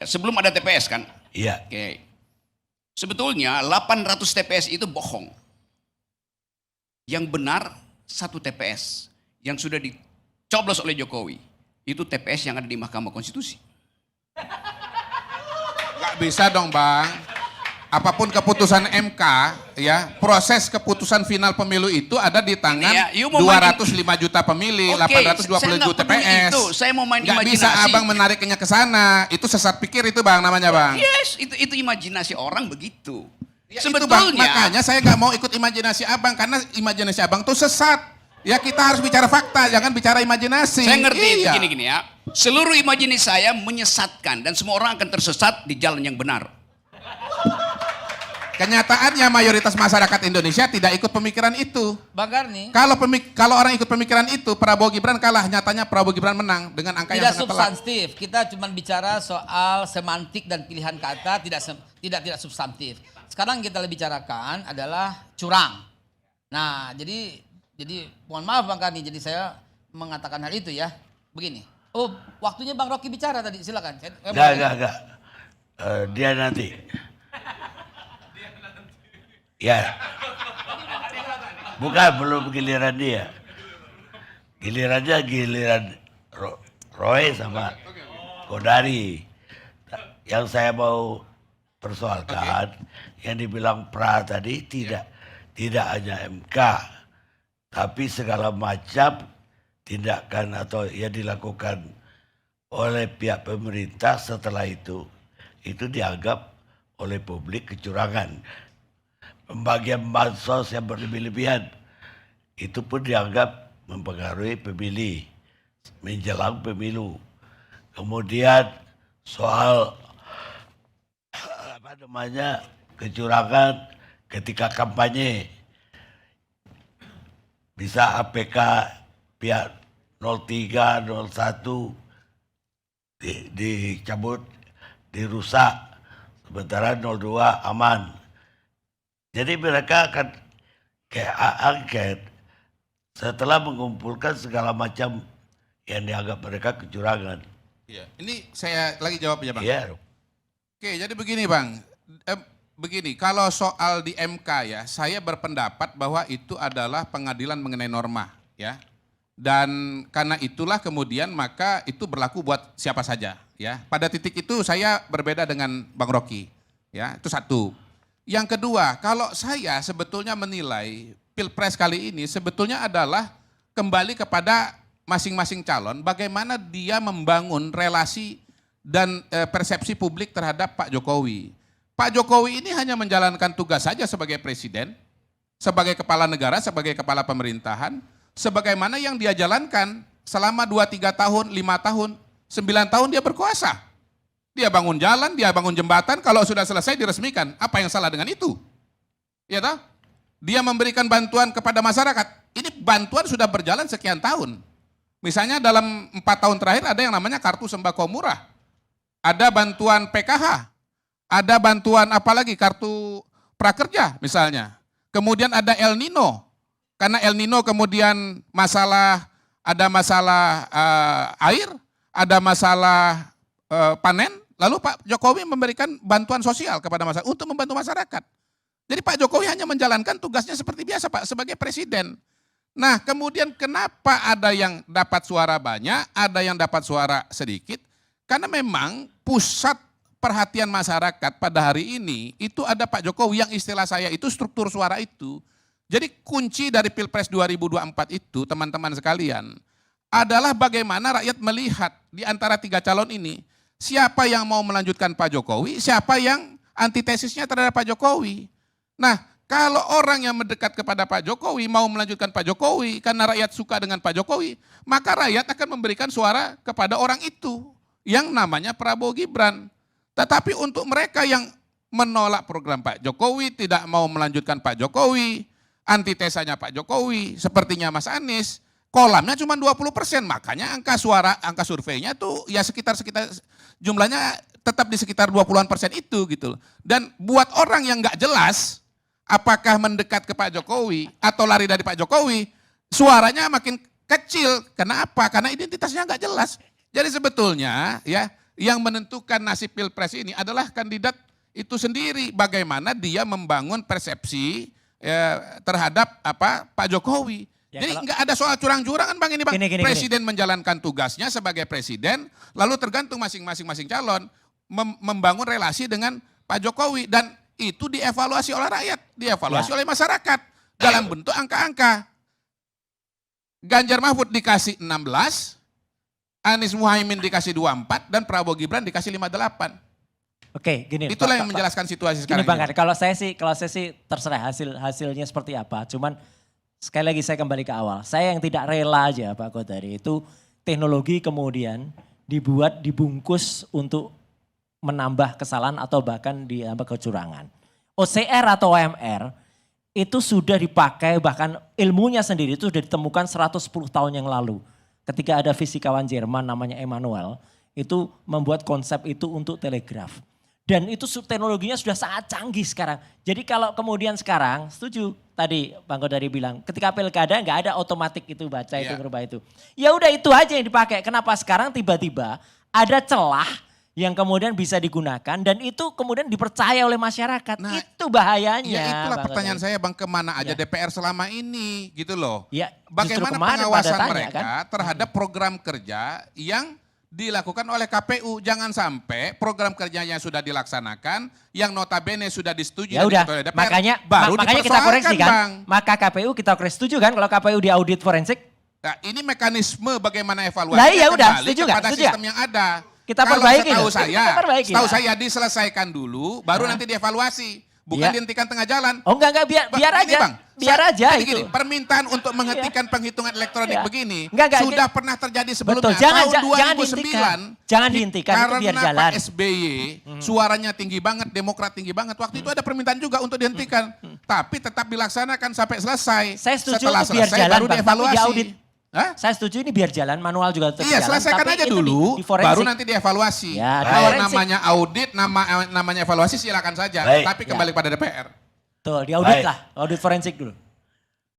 Sebelum ada TPS kan? Iya. Oke. Sebetulnya 800 TPS itu bohong. Yang benar satu TPS yang sudah dicoblos oleh Jokowi. Itu TPS yang ada di Mahkamah Konstitusi. Nggak bisa dong Bang. Apapun keputusan MK, ya proses keputusan final pemilu itu ada di tangan Ya, you mau 205 juta pemilih, Oke, 820 saya nggak juta peduli TPS. itu. Saya mau main Nggak bisa imajinasi. Abang menariknya ke sana. Itu sesat pikir itu Bang namanya Bang. Yes, itu imajinasi orang begitu. Ya, itu, Bang. Sebetulnya Makanya saya nggak mau ikut imajinasi Abang karena imajinasi Abang tuh sesat. Ya kita harus bicara fakta, jangan bicara imajinasi. saya ngerti Iya. gini-gini ya. Seluruh imajinasi saya menyesatkan dan semua orang akan tersesat di jalan yang benar. Kenyataannya mayoritas masyarakat Indonesia tidak ikut pemikiran itu. Bang Karni, Kalau orang ikut pemikiran itu, Prabowo Gibran kalah. Nyatanya Prabowo Gibran menang dengan angka yang tidak sangat telak. substantif. Kita cuma bicara soal semantik dan pilihan kata, tidak substantif. Sekarang kita lebih bicarakan adalah curang. Nah, jadi mohon maaf Bang Karni, jadi saya mengatakan hal itu ya. Begini. Oh, waktunya Bang Rocky bicara tadi, silakan. Enggak. Dia nanti. Ya. Bukan, belum giliran dia. Gilirannya giliran Roy sama Kodari. Yang saya mau persoalkan, yang dibilang Pra tadi tidak hanya MK, tapi segala macam tindakan atau yang dilakukan oleh pihak pemerintah setelah itu dianggap oleh publik kecurangan. Pembagian bansos yang berlebih-lebihan itu pun dianggap mempengaruhi pemilih menjelang pemilu. Kemudian soal kecurangan ketika kampanye, bisa APK pihak 03, 01 dicabut, dirusak, sementara 02 aman. Jadi mereka akan kayak angket setelah mengumpulkan segala macam yang dianggap mereka kecurangan. Iya. Ini saya lagi jawab ya Bang. Iya. Oke, jadi begini Bang. Begini, kalau soal di MK ya, saya berpendapat bahwa itu adalah pengadilan mengenai norma ya. Dan karena itulah kemudian maka itu berlaku buat siapa saja ya. Pada titik itu saya berbeda dengan Bang Rocky ya, itu satu. Yang kedua, kalau saya sebetulnya menilai Pilpres kali ini sebetulnya adalah kembali kepada masing-masing calon bagaimana dia membangun relasi dan persepsi publik terhadap Pak Jokowi. Pak Jokowi ini hanya menjalankan tugas saja sebagai presiden, sebagai kepala negara, sebagai kepala pemerintahan, sebagaimana yang dia jalankan selama 2-3 tahun, 5 tahun, 9 tahun dia berkuasa. Dia bangun jalan, dia bangun jembatan, kalau sudah selesai diresmikan. Apa yang salah dengan itu? Ya toh? Dia memberikan bantuan kepada masyarakat. Ini bantuan sudah berjalan sekian tahun. Misalnya dalam 4 tahun terakhir ada yang namanya kartu sembako murah. Ada bantuan PKH. Ada bantuan apalagi kartu prakerja misalnya. Kemudian ada El Nino. Karena El Nino kemudian ada masalah air, ada masalah panen, lalu Pak Jokowi memberikan bantuan sosial kepada masyarakat untuk membantu masyarakat. Jadi Pak Jokowi hanya menjalankan tugasnya seperti biasa Pak sebagai presiden. Nah kemudian kenapa ada yang dapat suara banyak, ada yang dapat suara sedikit? Karena memang pusat perhatian masyarakat pada hari ini itu ada Pak Jokowi yang istilah saya itu struktur suara itu. Jadi kunci dari Pilpres 2024 itu teman-teman sekalian adalah bagaimana rakyat melihat di antara 3 calon ini siapa yang mau melanjutkan Pak Jokowi, siapa yang antitesisnya terhadap Pak Jokowi. Nah, kalau orang yang mendekat kepada Pak Jokowi mau melanjutkan Pak Jokowi karena rakyat suka dengan Pak Jokowi, maka rakyat akan memberikan suara kepada orang itu yang namanya Prabowo Gibran. Tetapi untuk mereka yang menolak program Pak Jokowi, tidak mau melanjutkan Pak Jokowi, antitesanya Pak Jokowi, sepertinya Mas Anies, kolamnya cuma 20%, makanya angka surveinya tuh ya sekitar jumlahnya tetap di sekitar 20-an% itu gitu. Dan buat orang yang nggak jelas apakah mendekat ke Pak Jokowi atau lari dari Pak Jokowi, suaranya makin kecil. Kenapa? Karena identitasnya nggak jelas. Jadi sebetulnya ya Yang menentukan nasib Pilpres ini adalah kandidat itu sendiri. Bagaimana dia membangun persepsi terhadap Pak Jokowi. Ya, Jadi kalau- nggak ada soal curang-curangan Bang ini Bang. Gini. Presiden menjalankan tugasnya sebagai presiden, lalu tergantung masing-masing calon membangun relasi dengan Pak Jokowi dan itu dievaluasi oleh rakyat, dievaluasi Ya. oleh masyarakat dalam bentuk angka-angka. Ganjar Mahfud dikasih 16, Anies Muhaimin dikasih 24 dan Prabowo Gibran dikasih 58. Oke, gini. Itulah Pak- yang Pak- menjelaskan situasi Gini sekarang Bang ini. Ari, kalau saya sih terserah hasilnya seperti apa. Cuman sekali lagi saya kembali ke awal. Saya yang tidak rela aja Pak Kodari itu teknologi kemudian dibungkus untuk menambah kesalahan atau bahkan ditambah kecurangan. OCR atau OMR itu sudah dipakai bahkan ilmunya sendiri itu sudah ditemukan 110 tahun yang lalu. Ketika ada fisikawan Jerman namanya Emanuel itu membuat konsep itu untuk telegraf. Dan itu teknologinya sudah sangat canggih sekarang. Jadi kalau kemudian sekarang, setuju tadi Bang Kodari bilang, ketika pilkada nggak ada otomatik itu baca itu Iya. berubah itu. Ya udah itu aja yang dipakai. Kenapa sekarang tiba-tiba ada celah yang kemudian bisa digunakan dan itu kemudian dipercaya oleh masyarakat. Nah, itu bahayanya. Ya itulah Bang pertanyaan Kodari. saya Bang, kemana aja Ya. DPR selama ini gitu loh. Ya, justru Bagaimana kemarin pengawasan pada tanya, mereka kan? terhadap program kerja yang dilakukan oleh KPU. Jangan sampai program kerjanya sudah dilaksanakan, yang notabene sudah disetujui Ya udah, oleh DPR, makanya baru makanya kita koreksi dipersoalkan, kan. Bang. Maka KPU kita koreksi, setuju kan kalau KPU diaudit forensik? Nah, ini mekanisme bagaimana evaluasi Lah iya udah, kembali setuju nggak? kepada Setuju sistem yang ada. Kita Kalau perbaiki setahu loh. saya, Kita perbaiki setahu lah. saya diselesaikan dulu, baru nanti dievaluasi. Bukan Iya. dihentikan tengah jalan. Oh enggak biar Bang, biar gini, aja. Bang, Biar aja jadi itu. gini, permintaan untuk menghentikan penghitungan elektronik Iya. begini Enggak, sudah pernah terjadi sebelumnya. Betul, jangan tahun 2009. dihentikan. Jangan dihentikan, itu biar Karena jalan. Pak SBY suaranya tinggi banget, Demokrat tinggi banget. Waktu itu ada permintaan juga untuk dihentikan. Tapi tetap dilaksanakan sampai selesai. Saya setuju Setelah itu biar selesai jalan, baru Bang, tapi dievaluasi. diaudit. Hah? Saya setuju ini biar jalan, manual juga tetap Iya, jalan. selesaikan tapi aja itu dulu, di forensik. baru nanti dievaluasi. Ya, di Kalau forensik. namanya audit, namanya evaluasi silakan saja. Baik. Tapi kembali pada DPR. Tuh, diaudit Baik. lah, audit forensik dulu.